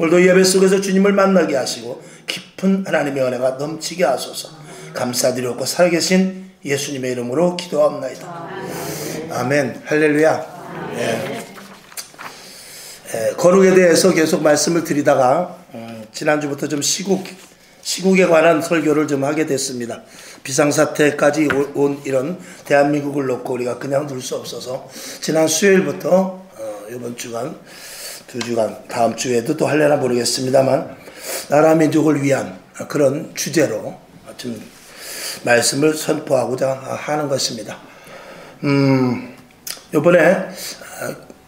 오늘도 예배 속에서 주님을 만나게 하시고 깊은 하나님의 은혜가 넘치게 하소서. 감사드리고 살아계신 예수님의 이름으로 기도합나이다. 아멘. 할렐루야. 예. 거룩에 대해서 계속 말씀을 드리다가 지난주부터 좀 시국에 관한 설교를 좀 하게 됐습니다. 비상사태까지 온 이런 대한민국을 놓고 우리가 그냥 둘 수 없어서 지난 수요일부터 이번 주간 2주간 다음 주에도 또 할래나 모르겠습니다만 나라 민족을 위한 그런 주제로 좀 말씀을 선포하고자 하는 것입니다. 이번에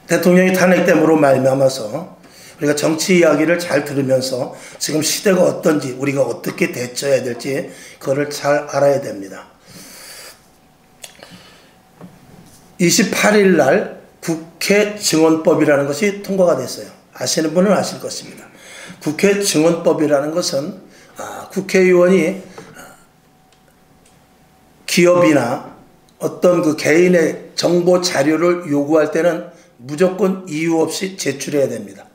대통령이 탄핵됨으로 말미암아서 우리가 정치 이야기를 잘 들으면서 지금 시대가 어떤지 우리가 어떻게 대처해야 될지 그거를 잘 알아야 됩니다. 28일 날 국회 증언법이라는 것이 통과가 됐어요. 아시는 분은 아실 것입니다. 국회 증언법이라는 것은 국회의원이 기업이나 어떤 그 개인의 정보 자료를 요구할 때는 무조건 이유 없이 제출해야 됩니다.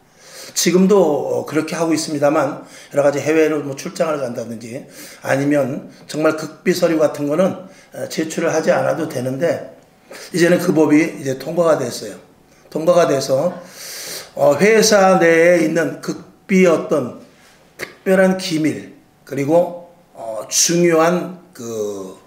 지금도 그렇게 하고 있습니다만 여러 가지 해외로 뭐 출장을 간다든지 아니면 정말 극비 서류 같은 거는 제출을 하지 않아도 되는데 이제는 그 법이 이제 통과가 됐어요. 통과가 돼서 회사 내에 있는 극비 어떤 특별한 기밀 그리고 중요한 그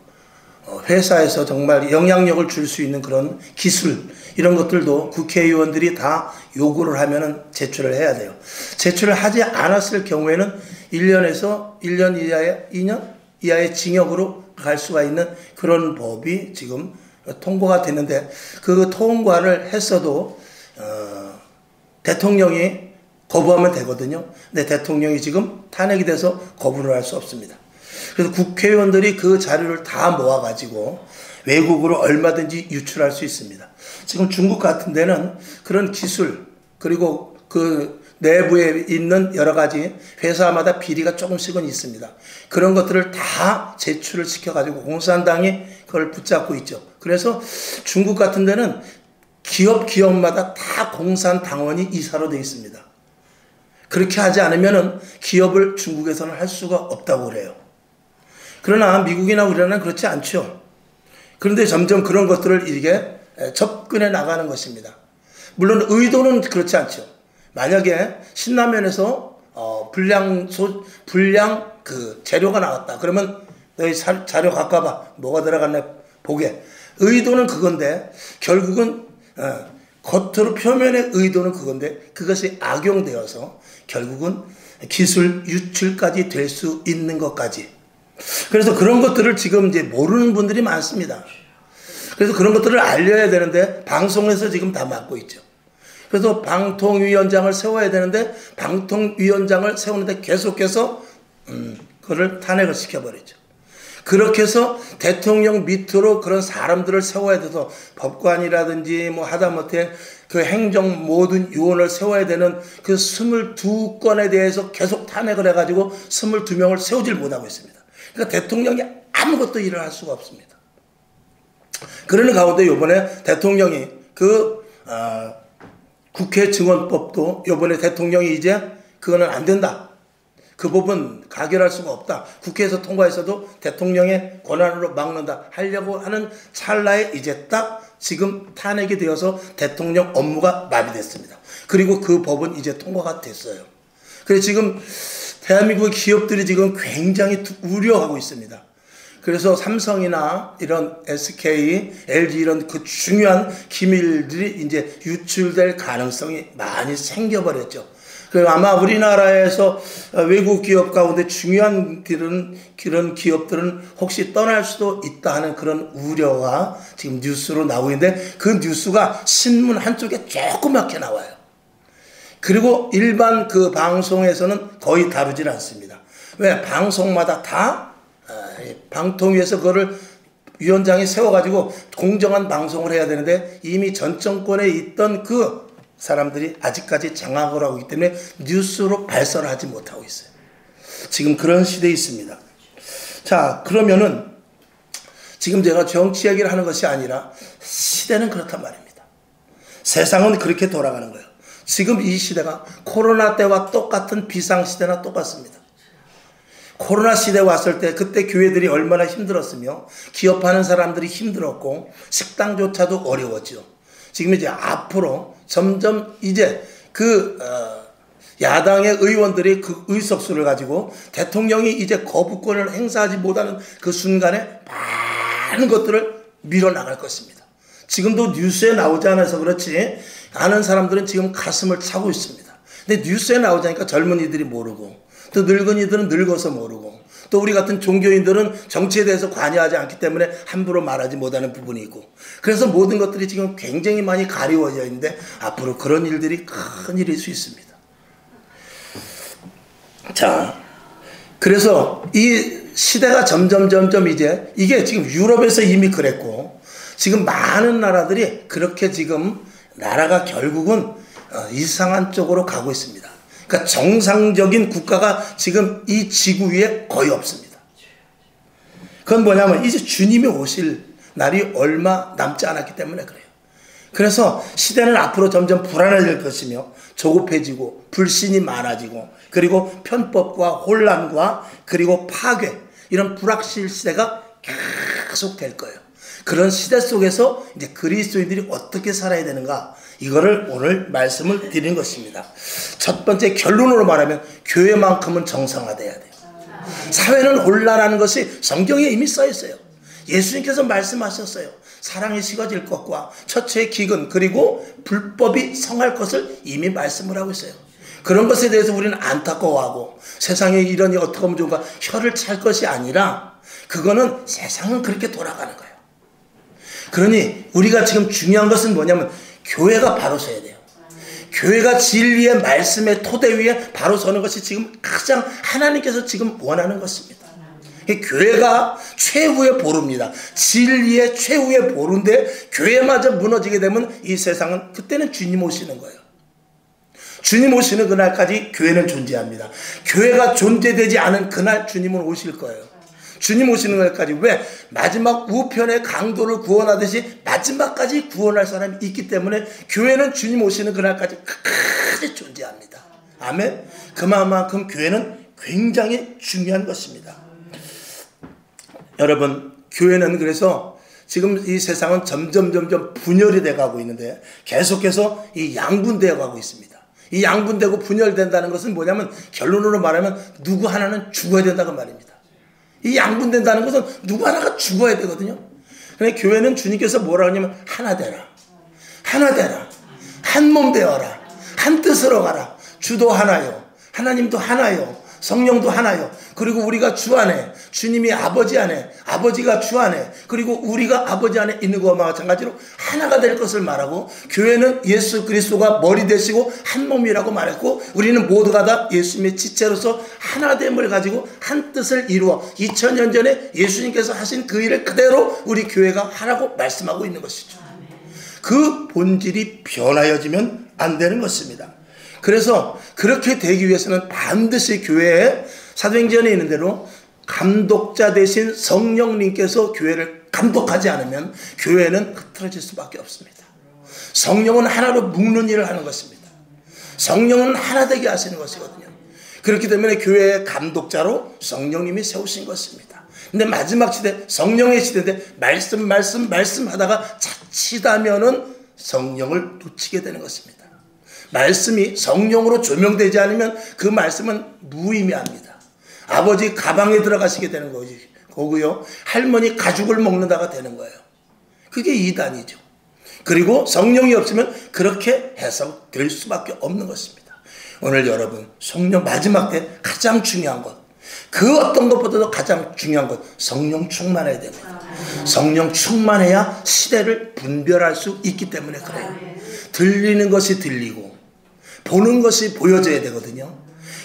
회사에서 정말 영향력을 줄 수 있는 그런 기술 이런 것들도 국회의원들이 다 요구를 하면은 제출을 해야 돼요. 제출을 하지 않았을 경우에는 1년에서 1년 이하의 2년 이하의 징역으로 갈 수가 있는 그런 법이 지금 통과가 됐는데 그 통과를 했어도 대통령이 거부하면 되거든요. 근데 대통령이 지금 탄핵이 돼서 거부를 할 수 없습니다. 그래서 국회의원들이 그 자료를 다 모아가지고 외국으로 얼마든지 유출할 수 있습니다. 지금 중국 같은 데는 그런 기술 그리고 그 내부에 있는 여러 가지 회사마다 비리가 조금씩은 있습니다. 그런 것들을 다 제출을 시켜가지고 공산당이 그걸 붙잡고 있죠. 그래서 중국 같은 데는 기업마다 다 공산당원이 이사로 되어 있습니다. 그렇게 하지 않으면 기업을 중국에서는 할 수가 없다고 그래요. 그러나 미국이나 우리나라는 그렇지 않죠. 그런데 점점 그런 것들을 이게 접근해 나가는 것입니다. 물론 의도는 그렇지 않죠. 만약에 신라면에서 불량 그 재료가 나왔다. 그러면 너희 자료 갖고 와봐. 뭐가 들어갔나 보게. 의도는 그건데 결국은 겉으로 표면의 의도는 그건데 그것이 악용되어서 결국은 기술 유출까지 될 수 있는 것까지. 그래서 그런 것들을 지금 이제 모르는 분들이 많습니다. 그래서 그런 것들을 알려야 되는데 방송에서 지금 다 막고 있죠. 그래서 방통위원장을 세워야 되는데 방통위원장을 세우는데 계속해서 그거를 탄핵을 시켜버리죠. 그렇게 해서 대통령 밑으로 그런 사람들을 세워야 돼서 법관이라든지 뭐 하다못해 그 행정 모든 요원을 세워야 되는 그 22건에 대해서 계속 탄핵을 해가지고 22명을 세우질 못하고 있습니다. 그러니까 대통령이 아무것도 일을 할 수가 없습니다. 그러는 가운데 이번에 대통령이 국회 증언법도 이번에 대통령이 이제 그거는 안 된다. 그 법은 가결할 수가 없다. 국회에서 통과했어도 대통령의 권한으로 막는다. 하려고 하는 찰나에 이제 딱 지금 탄핵이 되어서 대통령 업무가 마비됐습니다. 그리고 그 법은 이제 통과가 됐어요. 그래서 지금 대한민국의 기업들이 지금 굉장히 우려하고 있습니다. 그래서 삼성이나 이런 SK, LG 이런 그 중요한 기밀들이 이제 유출될 가능성이 많이 생겨버렸죠. 그리고 아마 우리나라에서 외국 기업 가운데 중요한 그런 기업들은 혹시 떠날 수도 있다 하는 그런 우려가 지금 뉴스로 나오고 있는데 그 뉴스가 신문 한쪽에 조그맣게 나와요. 그리고 일반 그 방송에서는 거의 다루질 않습니다. 왜? 방송마다 다 방통위에서 그거를 위원장이 세워가지고 공정한 방송을 해야 되는데 이미 전 정권에 있던 그 사람들이 아직까지 장악을 하고 있기 때문에 뉴스로 발설을 하지 못하고 있어요. 지금 그런 시대에 있습니다. 자, 그러면은 지금 제가 정치 얘기를 하는 것이 아니라 시대는 그렇단 말입니다. 세상은 그렇게 돌아가는 거예요. 지금 이 시대가 코로나 때와 똑같은 비상시대나 똑같습니다. 코로나 시대 왔을 때 그때 교회들이 얼마나 힘들었으며 기업하는 사람들이 힘들었고 식당조차도 어려웠죠. 지금 이제 앞으로 점점 이제 야당의 의원들이 그 의석수를 가지고 대통령이 이제 거부권을 행사하지 못하는 그 순간에 많은 것들을 밀어나갈 것입니다. 지금도 뉴스에 나오지 않아서 그렇지 아는 사람들은 지금 가슴을 차고 있습니다. 근데 뉴스에 나오자니까 젊은이들이 모르고 또 늙은이들은 늙어서 모르고 또 우리 같은 종교인들은 정치에 대해서 관여하지 않기 때문에 함부로 말하지 못하는 부분이 있고 그래서 모든 것들이 지금 굉장히 많이 가리워져 있는데 앞으로 그런 일들이 큰 일일 수 있습니다. 자, 그래서 이 시대가 점점 이제 이게 지금 유럽에서 이미 그랬고 지금 많은 나라들이 그렇게 지금 나라가 결국은 이상한 쪽으로 가고 있습니다. 그러니까 정상적인 국가가 지금 이 지구 위에 거의 없습니다. 그건 뭐냐면 이제 주님이 오실 날이 얼마 남지 않았기 때문에 그래요. 그래서 시대는 앞으로 점점 불안해질 것이며 조급해지고 불신이 많아지고 그리고 편법과 혼란과 그리고 파괴 이런 불확실 시대가 계속 될 거예요. 그런 시대 속에서 이제 그리스도인들이 어떻게 살아야 되는가 이거를 오늘 말씀을 드린 것입니다. 첫 번째 결론으로 말하면 교회만큼은 정상화돼야 돼요. 사회는 혼란하는 것이 성경에 이미 써 있어요. 예수님께서 말씀하셨어요. 사랑이 식어질 것과 처처의 기근 그리고 불법이 성할 것을 이미 말씀을 하고 있어요. 그런 것에 대해서 우리는 안타까워하고 세상에 이러니 어떻게 하면 좋은가 혀를 찰 것이 아니라 그거는 세상은 그렇게 돌아가는 거예요. 그러니 우리가 지금 중요한 것은 뭐냐면 교회가 바로 서야 돼요. 교회가 진리의 말씀의 토대 위에 바로 서는 것이 지금 가장 하나님께서 지금 원하는 것입니다. 교회가 최후의 보루입니다. 진리의 최후의 보루인데 교회마저 무너지게 되면 이 세상은 그때는 주님 오시는 거예요. 주님 오시는 그날까지 교회는 존재합니다. 교회가 존재되지 않은 그날 주님은 오실 거예요. 주님 오시는 날까지. 왜? 마지막 우편의 강도를 구원하듯이 마지막까지 구원할 사람이 있기 때문에 교회는 주님 오시는 그날까지 끝까지 존재합니다. 아멘. 그만큼 교회는 굉장히 중요한 것입니다. 여러분, 교회는 그래서 지금 이 세상은 점점 분열이 돼가고 있는데 계속해서 이 양분되어 가고 있습니다. 이 양분되고 분열된다는 것은 뭐냐면 결론으로 말하면 누구 하나는 죽어야 된다고 말입니다. 이 양분된다는 것은 누구 하나가 죽어야 되거든요. 그런데 교회는 주님께서 뭐라 하냐면 하나 되라. 하나 되라. 한 몸 되어라. 한 뜻으로 가라. 주도 하나요. 하나님도 하나요. 성령도 하나요. 그리고 우리가 주 안에, 주님이 아버지 안에, 아버지가 주 안에, 그리고 우리가 아버지 안에 있는 것과 마찬가지로 하나가 될 것을 말하고 교회는 예수 그리스도가 머리 되시고 한 몸이라고 말했고 우리는 모두가 다 예수님의 지체로서 하나됨을 가지고 한 뜻을 이루어 2000년 전에 예수님께서 하신 그 일을 그대로 우리 교회가 하라고 말씀하고 있는 것이죠. 그 본질이 변하여지면 안 되는 것입니다. 그래서 그렇게 되기 위해서는 반드시 교회에 사도행전에 있는 대로 감독자 대신 성령님께서 교회를 감독하지 않으면 교회는 흐트러질 수밖에 없습니다. 성령은 하나로 묶는 일을 하는 것입니다. 성령은 하나 되게 하시는 것이거든요. 그렇기 때문에 교회의 감독자로 성령님이 세우신 것입니다. 근데 마지막 시대 성령의 시대인데 말씀 하다가 자칫하면은 성령을 놓치게 되는 것입니다. 말씀이 성령으로 조명되지 않으면 그 말씀은 무의미합니다. 아버지 가방에 들어가시게 되는 거고요. 할머니 가죽을 먹는다가 되는 거예요. 그게 이단이죠. 그리고 성령이 없으면 그렇게 해석될 수밖에 없는 것입니다. 오늘 여러분 성령 마지막 때 가장 중요한 것, 그 어떤 것보다도 가장 중요한 것, 성령 충만해야 됩니다. 성령 충만해야 시대를 분별할 수 있기 때문에 그래요. 들리는 것이 들리고 보는 것이 보여져야 되거든요.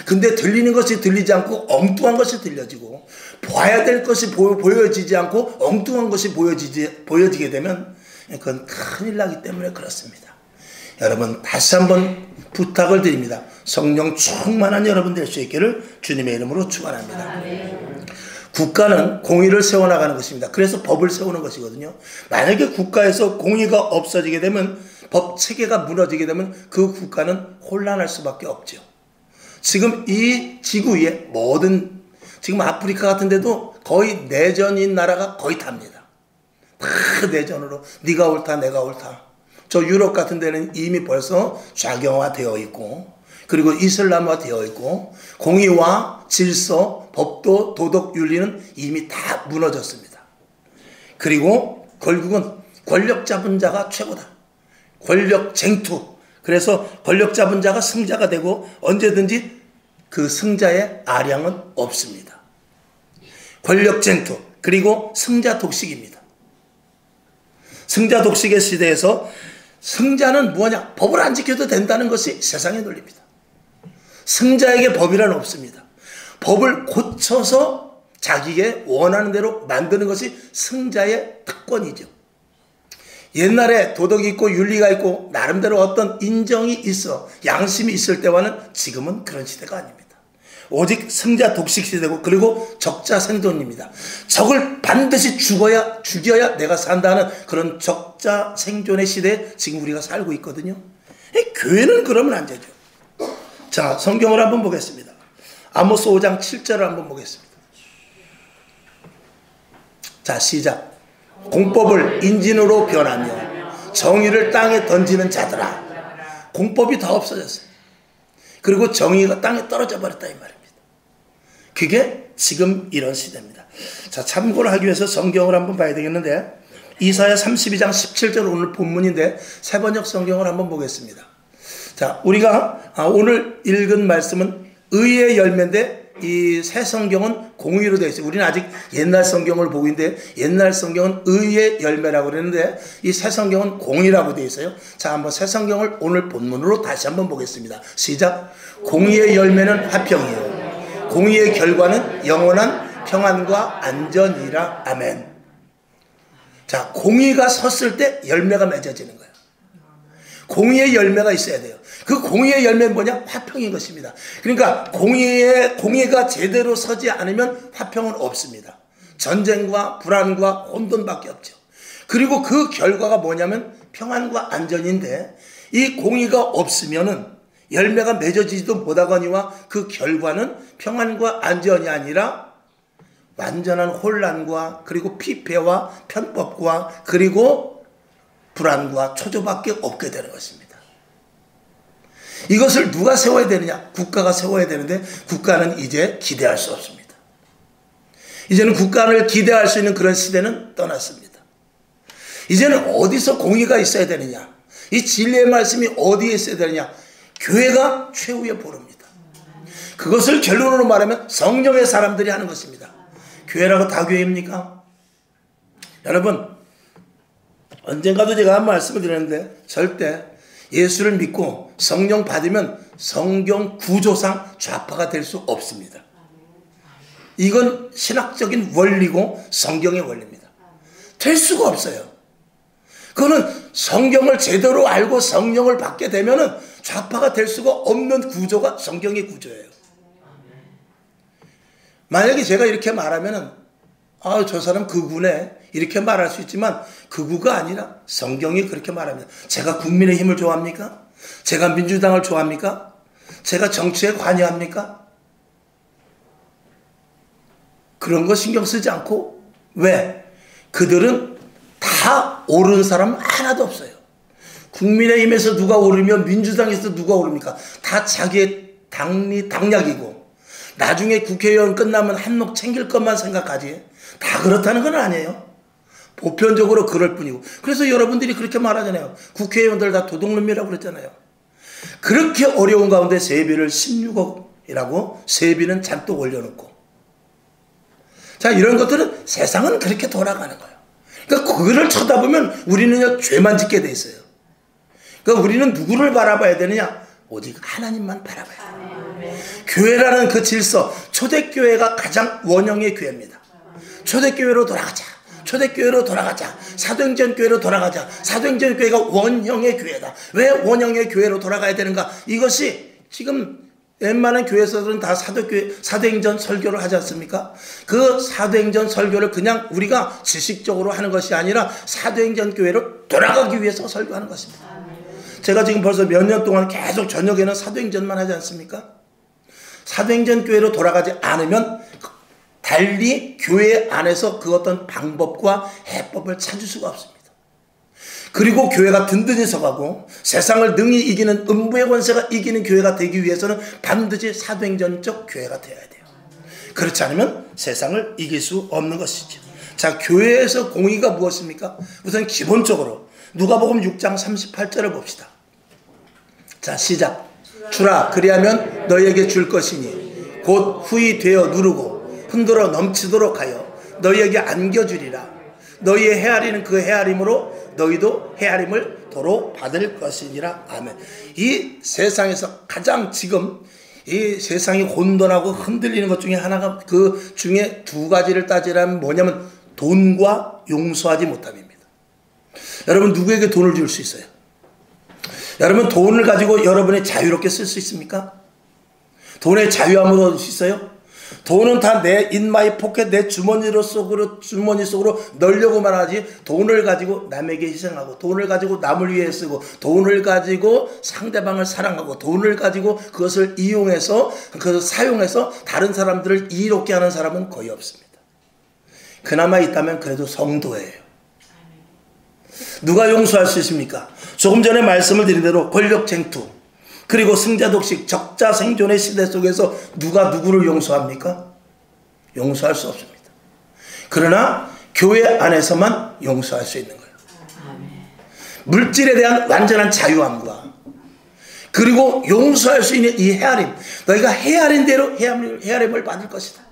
근데 들리는 것이 들리지 않고 엉뚱한 것이 들려지고 봐야 될 것이 보여지지 않고 엉뚱한 것이 보여지게 되면 그건 큰일 나기 때문에 그렇습니다. 여러분 다시 한번 부탁을 드립니다. 성령 충만한 여러분 될 수 있기를 주님의 이름으로 축원합니다. 국가는 공의를 세워나가는 것입니다. 그래서 법을 세우는 것이거든요. 만약에 국가에서 공의가 없어지게 되면, 법 체계가 무너지게 되면 그 국가는 혼란할 수밖에 없죠. 지금 이 지구의 모든, 지금 아프리카 같은 데도 거의 내전인 나라가 거의 답니다. 다 내전으로 네가 옳다 내가 옳다. 저 유럽 같은 데는 이미 벌써 좌경화되어 있고, 그리고 이슬람화 되어 있고, 공의와 질서, 법도, 도덕, 윤리는 이미 다 무너졌습니다. 그리고 결국은 권력 잡은 자가 최고다. 권력 쟁투. 그래서 권력 잡은 자가 승자가 되고 언제든지 그 승자의 아량은 없습니다. 권력 쟁투. 그리고 승자 독식입니다. 승자 독식의 시대에서 승자는 뭐냐? 법을 안 지켜도 된다는 것이 세상의 논리입니다. 승자에게 법이란 없습니다. 법을 고쳐서 자기에게 원하는 대로 만드는 것이 승자의 특권이죠. 옛날에 도덕이 있고 윤리가 있고 나름대로 어떤 인정이 있어 양심이 있을 때와는 지금은 그런 시대가 아닙니다. 오직 승자 독식 시대고, 그리고 적자 생존입니다. 적을 반드시 죽여야 내가 산다는 그런 적자 생존의 시대에 지금 우리가 살고 있거든요. 교회는 그러면 안 되죠. 자, 성경을 한번 보겠습니다. 아모스 5장 7절을 한번 보겠습니다. 자, 시작. 공법을 인진으로 변하며 정의를 땅에 던지는 자들아. 공법이 다 없어졌어요. 그리고 정의가 땅에 떨어져 버렸다 이 말입니다. 그게 지금 이런 시대입니다. 자, 참고를 하기 위해서 성경을 한번 봐야 되겠는데, 이사야 32장 17절 오늘 본문인데 세번역 성경을 한번 보겠습니다. 자, 우리가 오늘 읽은 말씀은 의의 열매인데 이 새 성경은 공의로 되어 있어요. 우리는 아직 옛날 성경을 보고 있는데 옛날 성경은 의의 열매라고 그랬는데 이 새 성경은 공의라고 되어 있어요. 자, 한번 새 성경을 오늘 본문으로 다시 한번 보겠습니다. 시작. 공의의 열매는 화평이요 공의의 결과는 영원한 평안과 안전이라. 아멘. 자, 공의가 섰을 때 열매가 맺어지는 거예요. 공의의 열매가 있어야 돼요. 그 공의의 열매는 뭐냐? 화평인 것입니다. 그러니까 공의가 제대로 서지 않으면 화평은 없습니다. 전쟁과 불안과 혼돈밖에 없죠. 그리고 그 결과가 뭐냐면 평안과 안전인데, 이 공의가 없으면은 열매가 맺어지지도 못하거니와 그 결과는 평안과 안전이 아니라 완전한 혼란과 그리고 피폐와 편법과 그리고 불안과 초조밖에 없게 되는 것입니다. 이것을 누가 세워야 되느냐? 국가가 세워야 되는데 국가는 이제 기대할 수 없습니다. 이제는 국가를 기대할 수 있는 그런 시대는 떠났습니다. 이제는 어디서 공의가 있어야 되느냐? 이 진리의 말씀이 어디에 있어야 되느냐? 교회가 최후의 보루입니다. 그것을 결론으로 말하면 성령의 사람들이 하는 것입니다. 교회라고 다 교회입니까? 여러분, 언젠가도 제가 한 말씀을 드렸는데 절대 예수를 믿고 성령 받으면 성경 구조상 좌파가 될 수 없습니다. 이건 신학적인 원리고 성경의 원리입니다. 될 수가 없어요. 그거는 성경을 제대로 알고 성령을 받게 되면 좌파가 될 수가 없는 구조가 성경의 구조예요. 만약에 제가 이렇게 말하면 저 사람 극우네 이렇게 말할 수 있지만 극우가 아니라 성경이 그렇게 말합니다. 제가 국민의힘을 좋아합니까? 제가 민주당을 좋아합니까? 제가 정치에 관여합니까? 그런 거 신경 쓰지 않고, 왜? 그들은 다 오른 사람 하나도 없어요. 국민의힘에서 누가 오르며 민주당에서 누가 오릅니까? 다 자기의 당략이고 나중에 국회의원 끝나면 한몫 챙길 것만 생각하지 다 그렇다는 건 아니에요. 보편적으로 그럴 뿐이고. 그래서 여러분들이 그렇게 말하잖아요. 국회의원들 다 도둑놈이라고 그랬잖아요. 그렇게 어려운 가운데 세비를 16억이라고 세비는 잔뜩 올려놓고. 자, 이런 것들은 세상은 그렇게 돌아가는 거예요. 그러니까 그거를 쳐다보면 우리는 죄만 짓게 돼 있어요. 그러니까 우리는 누구를 바라봐야 되느냐? 오직 하나님만 바라봐야 돼요. 교회라는 그 질서, 초대교회가 가장 원형의 교회입니다. 초대교회로 돌아가자. 초대교회로 돌아가자. 사도행전 교회로 돌아가자. 사도행전 교회가 원형의 교회다. 왜 원형의 교회로 돌아가야 되는가? 이것이 지금 웬만한 교회에서는 다 사도행전 설교를 하지 않습니까? 그 사도행전 설교를 그냥 우리가 지식적으로 하는 것이 아니라 사도행전 교회로 돌아가기 위해서 설교하는 것입니다. 제가 지금 벌써 몇 년 동안 계속 저녁에는 사도행전만 하지 않습니까? 사도행전 교회로 돌아가지 않으면 달리 교회 안에서 그 어떤 방법과 해법을 찾을 수가 없습니다. 그리고 교회가 든든히 서가고 세상을 능히 이기는 음부의 권세가 이기는 교회가 되기 위해서는 반드시 사도행전적 교회가 되어야 돼요. 그렇지 않으면 세상을 이길 수 없는 것이죠. 자, 교회에서 공의가 무엇입니까? 우선 기본적으로 누가복음 6장 38절을 봅시다. 자, 시작. 주라 그리하면 너희에게 줄 것이니 곧 후히 되어 누르고 흔들어 넘치도록 하여 너희에게 안겨주리라. 너희의 헤아리는 그 헤아림으로 너희도 헤아림을 도로 받을 것이니라. 아멘. 이 세상에서 가장 지금 이 세상이 혼돈하고 흔들리는 것 중에 하나가, 그 중에 두 가지를 따지라면 뭐냐면 돈과 용서하지 못함입니다. 여러분, 누구에게 돈을 줄 수 있어요? 여러분, 돈을 가지고 여러분이 자유롭게 쓸 수 있습니까? 돈의 자유함을 얻을 수 있어요? 돈은 다 내 인마이 포켓, 내 주머니 속으로 넣으려고만 하지, 돈을 가지고 남에게 희생하고, 돈을 가지고 남을 위해 쓰고, 돈을 가지고 상대방을 사랑하고, 돈을 가지고 그것을 이용해서, 그것을 사용해서 다른 사람들을 이롭게 하는 사람은 거의 없습니다. 그나마 있다면 그래도 성도예요. 누가 용서할 수 있습니까? 조금 전에 말씀을 드린 대로 권력 쟁투, 그리고 승자독식, 적자 생존의 시대 속에서 누가 누구를 용서합니까? 용서할 수 없습니다. 그러나 교회 안에서만 용서할 수 있는 거예요. 물질에 대한 완전한 자유함과, 그리고 용서할 수 있는 이 헤아림, 너희가 헤아린 대로 헤아림을 받을 것이다.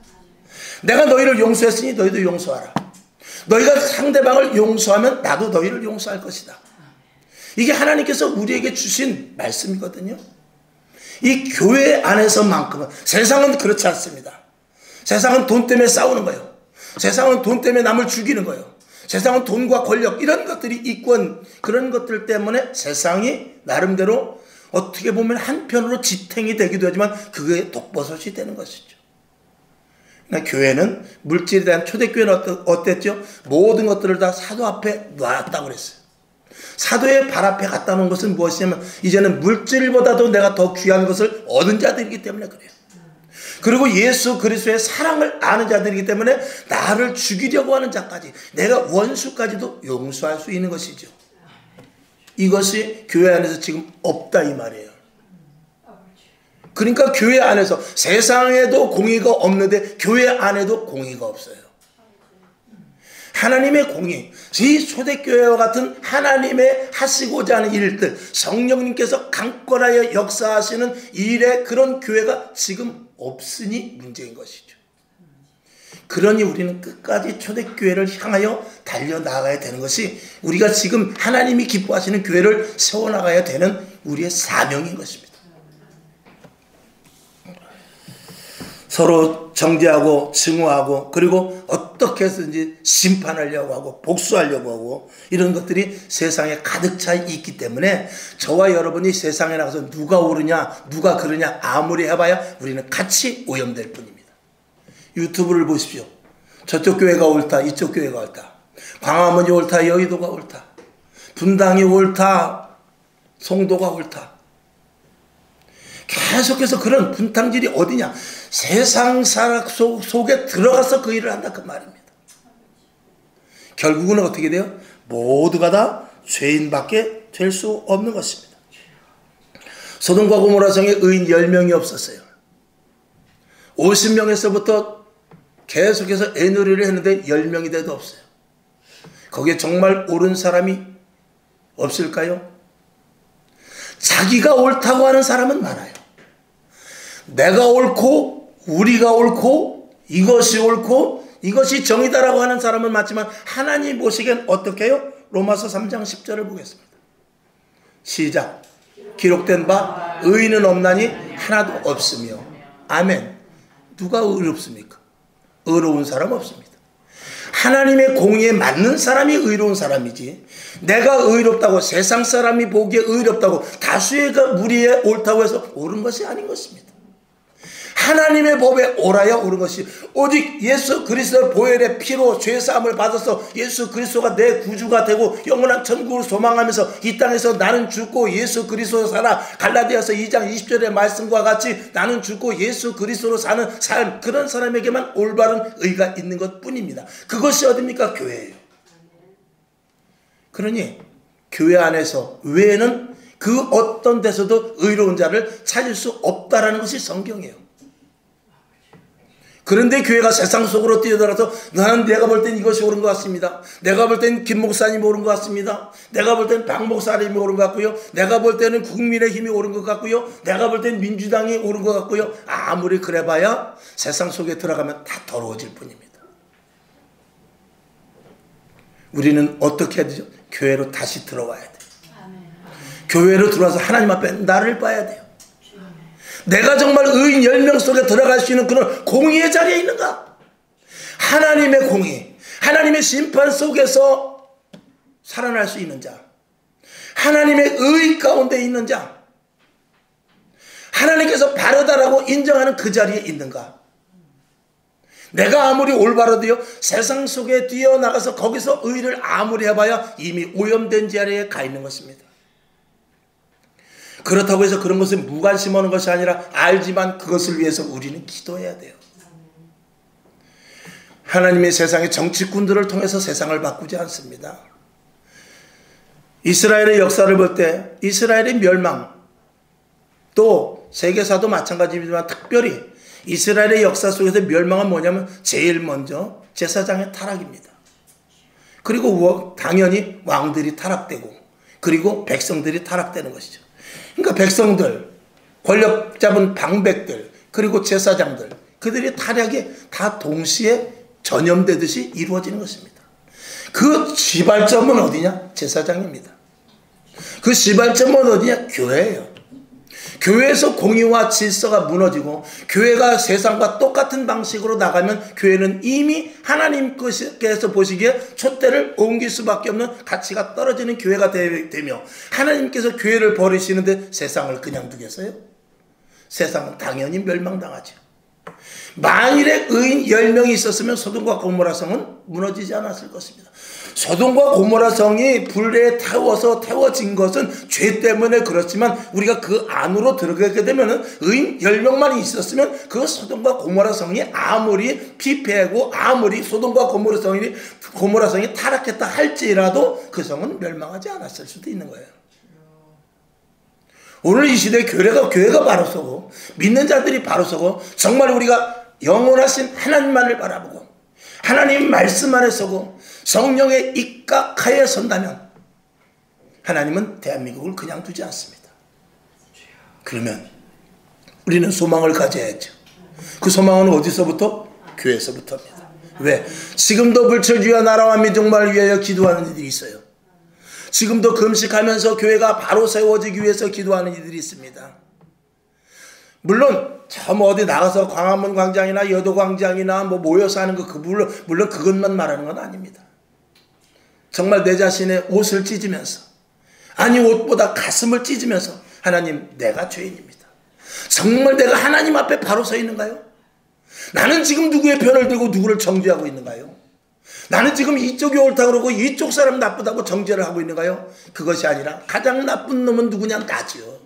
내가 너희를 용서했으니 너희도 용서하라. 너희가 상대방을 용서하면 나도 너희를 용서할 것이다. 이게 하나님께서 우리에게 주신 말씀이거든요. 이 교회 안에서만큼은. 세상은 그렇지 않습니다. 세상은 돈 때문에 싸우는 거예요. 세상은 돈 때문에 남을 죽이는 거예요. 세상은 돈과 권력, 이런 것들이 이권, 그런 것들 때문에 세상이 나름대로 어떻게 보면 한편으로 지탱이 되기도 하지만 그게 독버섯이 되는 것이죠. 그러니까 교회는, 물질에 대한 초대교회는 어땠죠? 모든 것들을 다 사도 앞에 놨다고 그랬어요. 사도의 발 앞에 갖다 놓은 것은 무엇이냐면, 이제는 물질보다도 내가 더 귀한 것을 얻은 자들이기 때문에 그래요. 그리고 예수 그리스도의 사랑을 아는 자들이기 때문에 나를 죽이려고 하는 자까지, 내가 원수까지도 용서할 수 있는 것이죠. 이것이 교회 안에서 지금 없다 이 말이에요. 그러니까 교회 안에서 세상에도 공의가 없는데 교회 안에도 공의가 없어요. 하나님의 공의, 이 초대교회와 같은 하나님의 하시고자 하는 일들, 성령님께서 강권하여 역사하시는 일에 그런 교회가 지금 없으니 문제인 것이죠. 그러니 우리는 끝까지 초대교회를 향하여 달려나가야 되는 것이, 우리가 지금 하나님이 기뻐하시는 교회를 세워나가야 되는 우리의 사명인 것입니다. 서로 정죄하고 증오하고, 그리고 어떻게 해서든지 심판하려고 하고 복수하려고 하고, 이런 것들이 세상에 가득 차 있기 때문에 저와 여러분이 세상에 나가서 누가 옳으냐 누가 그러냐 아무리 해봐야 우리는 같이 오염될 뿐입니다. 유튜브를 보십시오. 저쪽 교회가 옳다, 이쪽 교회가 옳다, 광화문이 옳다, 여의도가 옳다, 분당이 옳다, 송도가 옳다, 계속해서 그런 분탕질이 어디냐? 세상 사람 속에 들어가서 그 일을 한다 그 말입니다. 결국은 어떻게 돼요? 모두가 다 죄인밖에 될 수 없는 것입니다. 소돔과 고모라 성에 의인 10명이 없었어요. 50명에서부터 계속해서 애누리를 했는데 10명이 돼도 없어요. 거기에 정말 옳은 사람이 없을까요? 자기가 옳다고 하는 사람은 많아요. 내가 옳고 우리가 옳고 이것이 옳고 이것이 정의다라고 하는 사람은 많지만 하나님 보시기엔 어떻게 해요? 로마서 3장 10절을 보겠습니다. 시작. 기록된 바 의인은 없나니 하나도 없으며. 아멘. 누가 의롭습니까? 의로운 사람 없습니다. 하나님의 공의에 맞는 사람이 의로운 사람이지, 내가 의롭다고, 세상 사람이 보기에 의롭다고, 다수의 무리에 옳다고 해서 옳은 것이 아닌 것입니다. 하나님의 법에 옳아야 옳은 것이 오직 예수 그리스도의 보혈의 피로 죄사함을 받아서 예수 그리스도가 내 구주가 되고 영원한 천국을 소망하면서 이 땅에서 나는 죽고 예수 그리스도로 살아, 갈라디아서 2장 20절의 말씀과 같이 나는 죽고 예수 그리스도로 사는 삶, 그런 사람에게만 올바른 의가 있는 것 뿐입니다. 그것이 어딥니까? 교회예요. 그러니 교회 안에서 외에는 그 어떤 데서도 의로운 자를 찾을 수 없다라는 것이 성경이에요. 그런데 교회가 세상 속으로 뛰어들어서 나는 내가 볼 땐 이것이 옳은 것 같습니다. 내가 볼 땐 김 목사님이 옳은 것 같습니다. 내가 볼 땐 박 목사님이 옳은 것 같고요. 내가 볼 때는 국민의힘이 옳은 것 같고요. 내가 볼 땐 민주당이 옳은 것 같고요. 아무리 그래봐야 세상 속에 들어가면 다 더러워질 뿐입니다. 우리는 어떻게 해야 되죠? 교회로 다시 들어와야 돼요. 교회로 들어와서 하나님 앞에 나를 봐야 돼요. 내가 정말 의인 10명 속에 들어갈 수 있는 그런 공의의 자리에 있는가? 하나님의 공의, 하나님의 심판 속에서 살아날 수 있는 자, 하나님의 의 가운데 있는 자, 하나님께서 바르다라고 인정하는 그 자리에 있는가? 내가 아무리 올바르도요, 세상 속에 뛰어나가서 거기서 의를 아무리 해봐야 이미 오염된 자리에 가 있는 것입니다. 그렇다고 해서 그런 것을 무관심하는 것이 아니라 알지만 그것을 위해서 우리는 기도해야 돼요. 하나님의 세상의 정치꾼들을 통해서 세상을 바꾸지 않습니다. 이스라엘의 역사를 볼 때 이스라엘의 멸망, 또 세계사도 마찬가지지만 특별히 이스라엘의 역사 속에서 멸망은 뭐냐면 제일 먼저 제사장의 타락입니다. 그리고 당연히 왕들이 타락되고 그리고 백성들이 타락되는 것이죠. 그러니까 백성들, 권력 잡은 방백들, 그리고 제사장들, 그들의 타락이 다 동시에 전염되듯이 이루어지는 것입니다. 그 시발점은 어디냐? 제사장입니다. 그 시발점은 어디냐? 교회예요. 교회에서 공의와 질서가 무너지고 교회가 세상과 똑같은 방식으로 나가면 교회는 이미 하나님께서 보시기에 촛대를 옮길 수밖에 없는 가치가 떨어지는 교회가 되며, 하나님께서 교회를 버리시는데 세상을 그냥 두겠어요? 세상은 당연히 멸망당하죠. 만일에 의인 10명이 있었으면 소돔과 고모라 성은 무너지지 않았을 것입니다. 소돔과 고모라 성이 불에 태워진 것은 죄 때문에 그렇지만 우리가 그 안으로 들어가게 되면 의인 10명만 있었으면 그 소돔과 고모라 성이 아무리 피폐하고 아무리 소돔과 고모라 성이 타락했다 할지라도 그 성은 멸망하지 않았을 수도 있는 거예요. 오늘 이 시대에 교회가 바로 서고 믿는 자들이 바로 서고 정말 우리가 영원하신 하나님만을 바라보고 하나님 말씀 안에 서고 성령에 입각하여 선다면 하나님은 대한민국을 그냥 두지 않습니다. 그러면 우리는 소망을 가져야죠. 그 소망은 어디서부터? 교회에서부터입니다. 왜? 지금도 불철주야 나라와 민족만을 위하여 기도하는 이들이 있어요. 지금도 금식하면서 교회가 바로 세워지기 위해서 기도하는 이들이 있습니다. 물론 어디 나가서 광화문 광장이나 여도 광장이나 모여서 하는 거 물론 그것만 말하는 건 아닙니다. 정말 내 자신의 옷을 찢으면서, 아니 옷보다 가슴을 찢으면서 하나님, 내가 죄인입니다. 정말 내가 하나님 앞에 바로 서 있는가요? 나는 지금 누구의 편을 들고 누구를 정죄하고 있는가요? 나는 지금 이쪽이 옳다고 그러고 이쪽 사람 나쁘다고 정죄를 하고 있는가요? 그것이 아니라 가장 나쁜 놈은 누구냐? 나지요.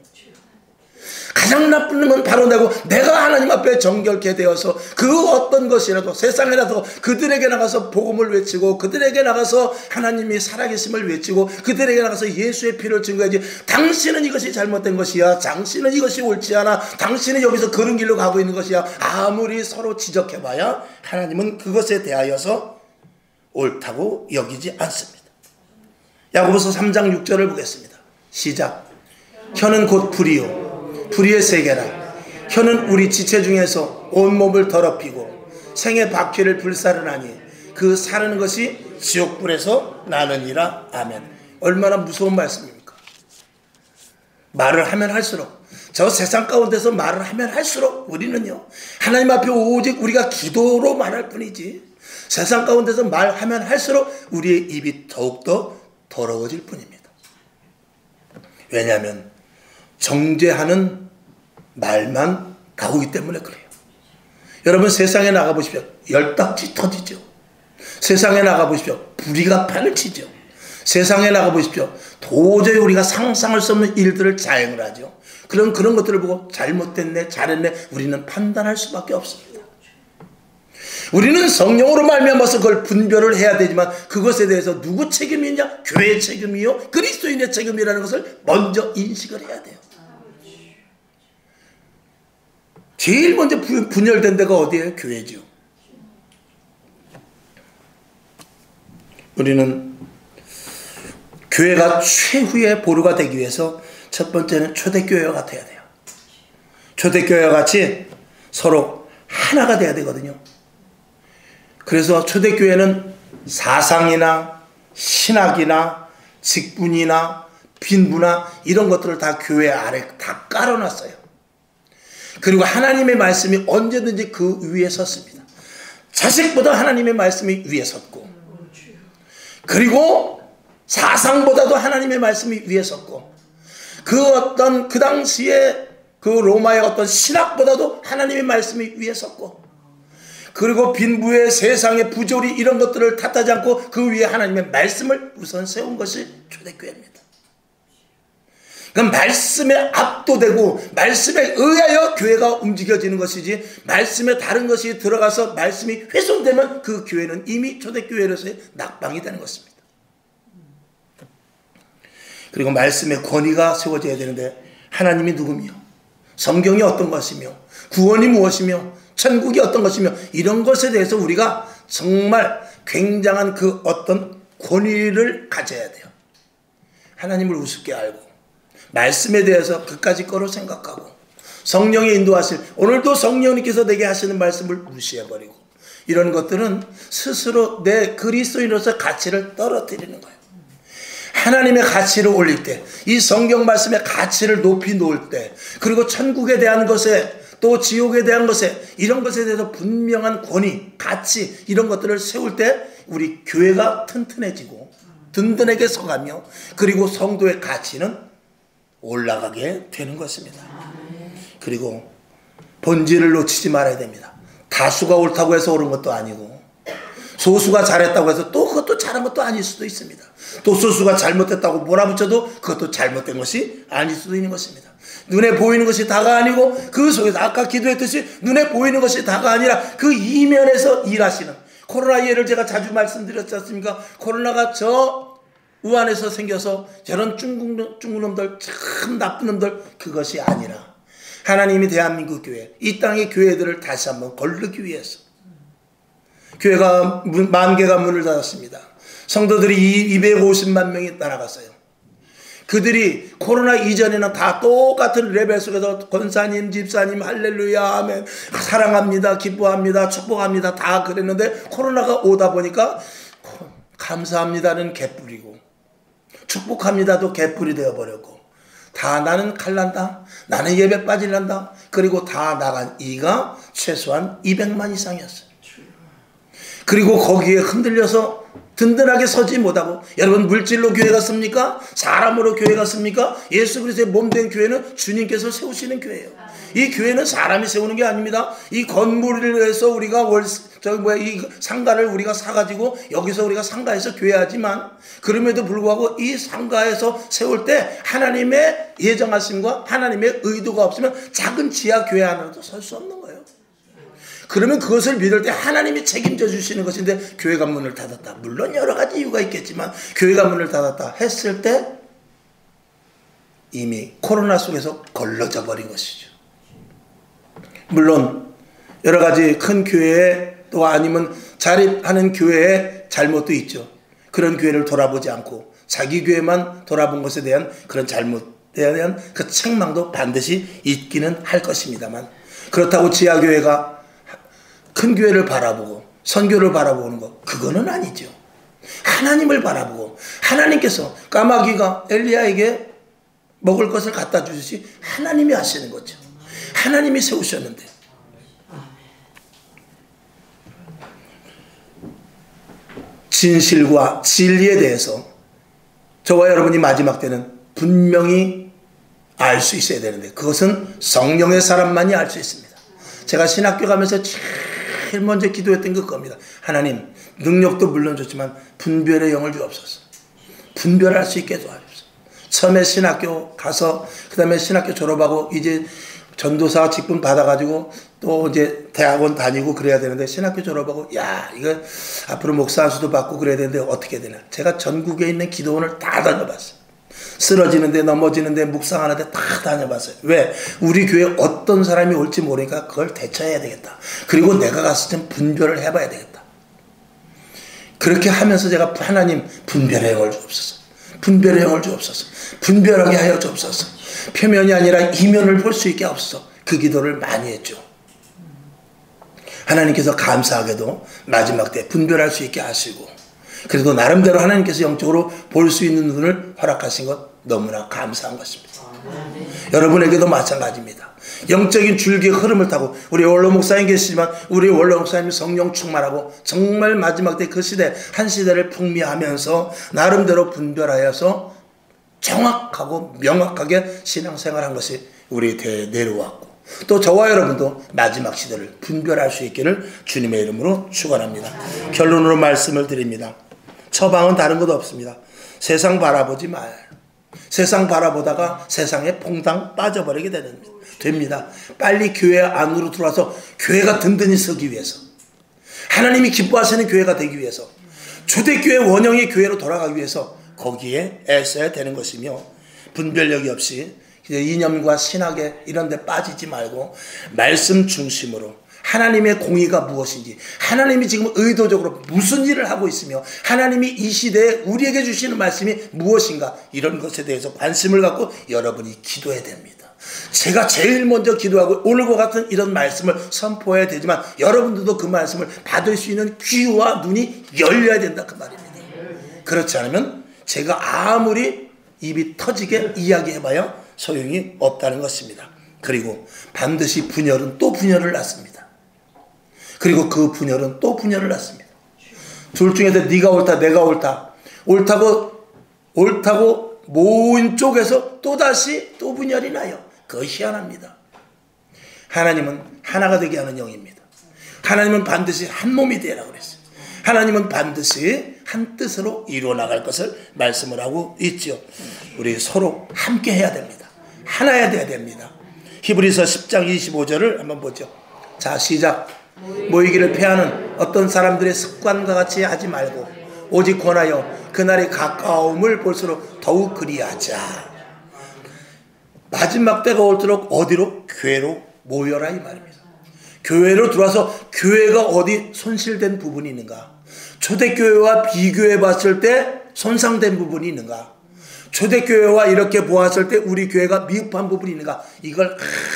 가장 나쁜 놈은 바로 내가 하나님 앞에 정결케 되어서 그 어떤 것이라도 세상에라도 그들에게 나가서 복음을 외치고 그들에게 나가서 하나님이 살아계심을 외치고 그들에게 나가서 예수의 피를 증거하지, 당신은 이것이 잘못된 것이야, 당신은 이것이 옳지 않아, 당신은 여기서 그런 길로 가고 있는 것이야, 아무리 서로 지적해봐야 하나님은 그것에 대하여서 옳다고 여기지 않습니다. 야고보서 3장 6절을 보겠습니다. 시작. 혀는 곧 불이요 불의의 세계라. 혀는 우리 지체 중에서 온몸을 더럽히고 생의 바퀴를 불사르나니 그 사르는 것이 지옥불에서 나느니라. 아멘. 얼마나 무서운 말씀입니까? 말을 하면 할수록, 저 세상 가운데서 말을 하면 할수록 우리는요, 하나님 앞에 오직 우리가 기도로 말할 뿐이지 세상 가운데서 말하면 할수록 우리의 입이 더욱더 더러워질 뿐입니다. 왜냐하면 정죄하는 말만 나오기 때문에 그래요. 여러분 세상에 나가보십시오. 열딱지 터지죠. 세상에 나가보십시오. 불의가 판을 치죠. 세상에 나가보십시오. 도저히 우리가 상상할 수 없는 일들을 자행을 하죠. 그런 것들을 보고 잘못됐네, 잘했네, 우리는 판단할 수밖에 없습니다. 우리는 성령으로 말미암아서 그걸 분별을 해야 되지만 그것에 대해서 누구 책임이 있냐? 교회의 책임이요, 그리스도인의 책임이라는 것을 먼저 인식을 해야 돼요. 제일 먼저 분열된 데가 어디예요? 교회죠. 우리는 교회가 최후의 보루가 되기 위해서 첫 번째는 초대교회와 같아야 돼요. 초대교회와 같이 서로 하나가 돼야 되거든요. 그래서 초대교회는 사상이나 신학이나 직분이나 빈부나 이런 것들을 다 교회 아래 다 깔아놨어요. 그리고 하나님의 말씀이 언제든지 그 위에 섰습니다. 자식보다 하나님의 말씀이 위에 섰고, 그리고 사상보다도 하나님의 말씀이 위에 섰고, 그 당시에 그 로마의 어떤 신학보다도 하나님의 말씀이 위에 섰고, 그리고 빈부의 세상의 부조리 이런 것들을 탓하지 않고 그 위에 하나님의 말씀을 우선 세운 것이 초대교회입니다. 그러니까 말씀에 압도되고 말씀에 의하여 교회가 움직여지는 것이지, 말씀에 다른 것이 들어가서 말씀이 훼손되면 그 교회는 이미 초대교회로서의 낙방이 되는 것입니다. 그리고 말씀의 권위가 세워져야 되는데, 하나님이 누구며, 성경이 어떤 것이며, 구원이 무엇이며, 천국이 어떤 것이며, 이런 것에 대해서 우리가 정말 굉장한 그 어떤 권위를 가져야 돼요. 하나님을 우습게 알고 말씀에 대해서 그까짓 거로 생각하고, 성령의 인도하실, 오늘도 성령님께서 내게 하시는 말씀을 무시해버리고, 이런 것들은 스스로 내 그리스도인으로서 가치를 떨어뜨리는 거예요. 하나님의 가치를 올릴 때, 이 성경 말씀의 가치를 높이 놓을 때, 그리고 천국에 대한 것에, 또 지옥에 대한 것에, 이런 것에 대해서 분명한 권위, 가치, 이런 것들을 세울 때 우리 교회가 튼튼해지고 든든하게 서가며, 그리고 성도의 가치는 올라가게 되는 것입니다. 그리고 본질을 놓치지 말아야 됩니다. 다수가 옳다고 해서 옳은 것도 아니고, 소수가 잘했다고 해서 또 그것도 잘한 것도 아닐 수도 있습니다. 또 소수가 잘못했다고 몰아붙여도 그것도 잘못된 것이 아닐 수도 있는 것입니다. 눈에 보이는 것이 다가 아니고, 그 속에서 아까 기도했듯이 눈에 보이는 것이 다가 아니라 그 이면에서 일하시는, 코로나 예를 제가 자주 말씀드렸지 않습니까? 코로나가 저 우한에서 생겨서 저런 중국 놈들, 참 나쁜 놈들, 그것이 아니라 하나님이 대한민국 교회, 이 땅의 교회들을 다시 한번 거르기 위해서 교회가 10,000개가 문을 닫았습니다. 성도들이 250만 명이 따라갔어요. 그들이 코로나 이전에는 다 똑같은 레벨 속에서 권사님, 집사님, 할렐루야, 아멘, 사랑합니다, 기뻐합니다, 축복합니다, 다 그랬는데, 코로나가 오다 보니까 감사합니다는 개뿔이고 축복합니다도 개뿔이 되어버렸고, 다 나는 칼난다, 나는 예배 빠질란다, 그리고 다 나간 이가 최소한 200만 이상이었어요. 그리고 거기에 흔들려서 든든하게 서지 못하고, 여러분 물질로 교회가 씁니까? 사람으로 교회가 씁니까? 예수 그리스도의 몸된 교회는 주님께서 세우시는 교회예요. 이 교회는 사람이 세우는 게 아닙니다. 이 건물을 해서 우리가 이 상가를 우리가 사가지고 여기서 우리가 상가에서 교회하지만, 그럼에도 불구하고 이 상가에서 세울 때 하나님의 예정하심과 하나님의 의도가 없으면 작은 지하 교회 하나도 설 수 없는 거예요. 그러면 그것을 믿을 때 하나님이 책임져 주시는 것인데, 교회가 문을 닫았다, 물론 여러 가지 이유가 있겠지만 교회가 문을 닫았다 했을 때 이미 코로나 속에서 걸러져 버린 것이죠. 물론 여러 가지 큰 교회에, 또 아니면 자립하는 교회에 잘못도 있죠. 그런 교회를 돌아보지 않고 자기 교회만 돌아본 것에 대한 그런 잘못에 대한 그 책망도 반드시 있기는 할 것입니다만, 그렇다고 지하교회가 큰 교회를 바라보고 선교를 바라보는 것, 그거는 아니죠. 하나님을 바라보고, 하나님께서 까마귀가 엘리야에게 먹을 것을 갖다 주듯이 하나님이 하시는 거죠. 하나님이 세우셨는데, 진실과 진리에 대해서 저와 여러분이 마지막 때는 분명히 알 수 있어야 되는데, 그것은 성령의 사람만이 알 수 있습니다. 제가 신학교 가면서 제일 먼저 기도했던 게 그겁니다. 하나님, 능력도 물론 좋지만 분별의 영을 주옵소서. 분별할 수 있게 도와주옵소서. 처음에 신학교 가서 그 다음에 신학교 졸업하고 이제 전도사 직분 받아가지고 또 이제 대학원 다니고 그래야 되는데, 신학교 졸업하고 야 이거 앞으로 목사 안수도 받고 그래야 되는데 어떻게 되나. 제가 전국에 있는 기도원을 다 다녀봤어요. 쓰러지는데 넘어지는데 묵상하는데 다 다녀봤어요. 왜? 우리 교회에 어떤 사람이 올지 모르니까 그걸 대처해야 되겠다. 그리고 내가 갔을 땐 분별을 해봐야 되겠다. 그렇게 하면서 제가 하나님 분별의 영을 주옵소서. 분별의 영을 주옵소서. 분별하게 하여 주옵소서. 표면이 아니라 이면을 볼 수 있게 하옵소서. 그 기도를 많이 했죠. 하나님께서 감사하게도 마지막 때 분별할 수 있게 하시고, 그래도 나름대로 하나님께서 영적으로 볼 수 있는 눈을 허락하신 것 너무나 감사한 것입니다. 여러분에게도 마찬가지입니다. 영적인 줄기의 흐름을 타고, 우리 원로 목사님 계시지만 우리 원로 목사님이 성령 충만하고 정말 마지막 때 그 시대 한 시대를 풍미하면서 나름대로 분별하여서 정확하고 명확하게 신앙생활한 것이 우리 대에 내려왔고, 또 저와 여러분도 마지막 시대를 분별할 수 있기를 주님의 이름으로 축원합니다. 결론으로 말씀을 드립니다. 처방은 다른 것도 없습니다. 세상 바라보지 마요. 세상 바라보다가 세상에 퐁당 빠져버리게 됩니다. 빨리 교회 안으로 들어와서 교회가 든든히 서기 위해서, 하나님이 기뻐하시는 교회가 되기 위해서, 초대교회 원형의 교회로 돌아가기 위해서 거기에 애써야 되는 것이며, 분별력이 없이 이념과 신학에 이런 데 빠지지 말고 말씀 중심으로 하나님의 공의가 무엇인지, 하나님이 지금 의도적으로 무슨 일을 하고 있으며 하나님이 이 시대에 우리에게 주시는 말씀이 무엇인가, 이런 것에 대해서 관심을 갖고 여러분이 기도해야 됩니다. 제가 제일 먼저 기도하고 오늘과 같은 이런 말씀을 선포해야 되지만, 여러분들도 그 말씀을 받을 수 있는 귀와 눈이 열려야 된다, 그 말입니다. 그렇지 않으면 제가 아무리 입이 터지게 이야기해봐야 소용이 없다는 것입니다. 그리고 반드시 분열은 또 분열을 낳습니다. 그리고 그 분열은 또 분열을 낳습니다. 둘 중에서 네가 옳다 내가 옳다, 옳다고 모인 쪽에서 또다시 또 분열이 나요. 그거 희한합니다. 하나님은 하나가 되게 하는 영입니다. 하나님은 반드시 한 몸이 되라고 그랬어요. 하나님은 반드시 한 뜻으로 이루어 나갈 것을 말씀을 하고 있죠. 우리 서로 함께 해야 됩니다. 하나야 돼야 됩니다. 히브리서 10장 25절을 한번 보죠. 자, 시작. 모이기를 패하는 어떤 사람들의 습관과 같이 하지 말고 오직 권하여 그날의 가까움을 볼수록 더욱 그리하자. 마지막 때가 올수록 어디로? 교회로 모여라, 이 말입니다. 교회로 들어와서 교회가 어디 손실된 부분이 있는가? 초대교회와 비교해 봤을 때 손상된 부분이 있는가? 초대교회와 이렇게 보았을 때 우리 교회가 미흡한 부분이 있는가? 이걸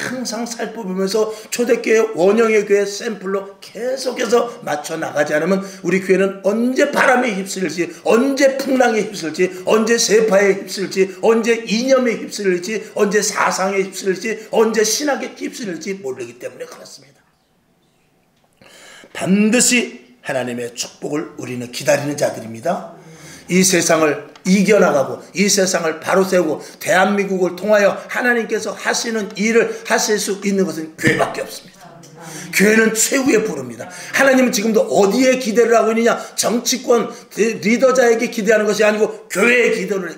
항상 살펴보면서 초대교회 원형의 교회 샘플로 계속해서 맞춰 나가지 않으면 우리 교회는 언제 바람에 휩쓸릴지, 언제 풍랑에 휩쓸릴지, 언제 세파에 휩쓸릴지, 언제 이념에 휩쓸릴지, 언제 사상에 휩쓸릴지, 언제 신학에 휩쓸릴지 모르기 때문에 그렇습니다. 반드시 하나님의 축복을 우리는 기다리는 자들입니다. 이 세상을 이겨나가고 이 세상을 바로 세우고 대한민국을 통하여 하나님께서 하시는 일을 하실 수 있는 것은 교회밖에 없습니다. 교회는 최후의 부릅니다. 하나님은 지금도 어디에 기대를 하고 있느냐? 정치권 리더자에게 기대하는 것이 아니고 교회에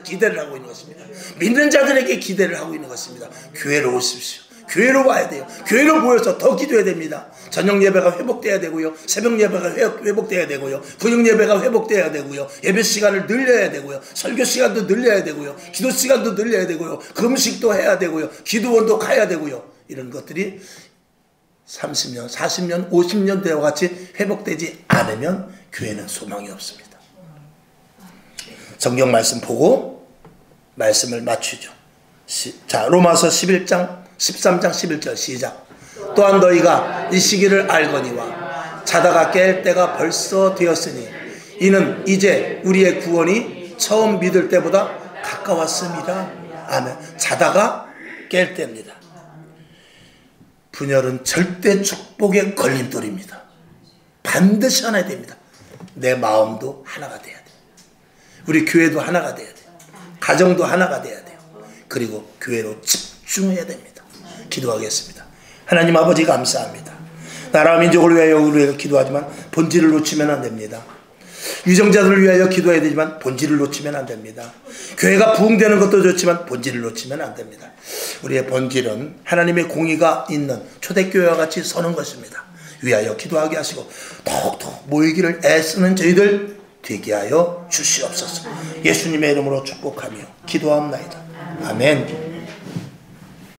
기대를 하고 있는 것입니다. 믿는 자들에게 기대를 하고 있는 것입니다. 교회로 오십시오. 교회로 와야 돼요. 교회로 모여서 더 기도해야 됩니다. 저녁 예배가 회복돼야 되고요. 새벽 예배가 회복돼야 되고요. 근육 예배가 회복돼야 되고요. 예배 시간을 늘려야 되고요. 설교 시간도 늘려야 되고요. 기도 시간도 늘려야 되고요. 금식도 해야 되고요. 기도원도 가야 되고요. 이런 것들이 30년, 40년, 50년 대와 같이 회복되지 않으면 교회는 소망이 없습니다. 성경 말씀 보고 말씀을 맞추죠. 자, 로마서 13장 11절 시작. 또한 너희가 이 시기를 알거니와 자다가 깰 때가 벌써 되었으니 이는 이제 우리의 구원이 처음 믿을 때보다 가까웠습니다. 아멘. 자다가 깰 때입니다. 분열은 절대 축복의 걸림돌입니다. 반드시 하나 됩니다. 내 마음도 하나가 돼야 돼요. 우리 교회도 하나가 돼야 돼요. 가정도 하나가 돼야 돼요. 그리고 교회로 집중해야 됩니다. 기도하겠습니다. 하나님 아버지 감사합니다. 나라와 민족을 위하여 우리가 기도하지만 본질을 놓치면 안 됩니다. 유정자들을 위하여 기도해야 되지만 본질을 놓치면 안 됩니다. 교회가 부흥되는 것도 좋지만 본질을 놓치면 안 됩니다. 우리의 본질은 하나님의 공의가 있는 초대교회와 같이 서는 것입니다. 위하여 기도하게 하시고 더욱더 모이기를 애쓰는 저희들 되게 하여 주시옵소서. 예수님의 이름으로 축복하며 기도합나이다. 아멘.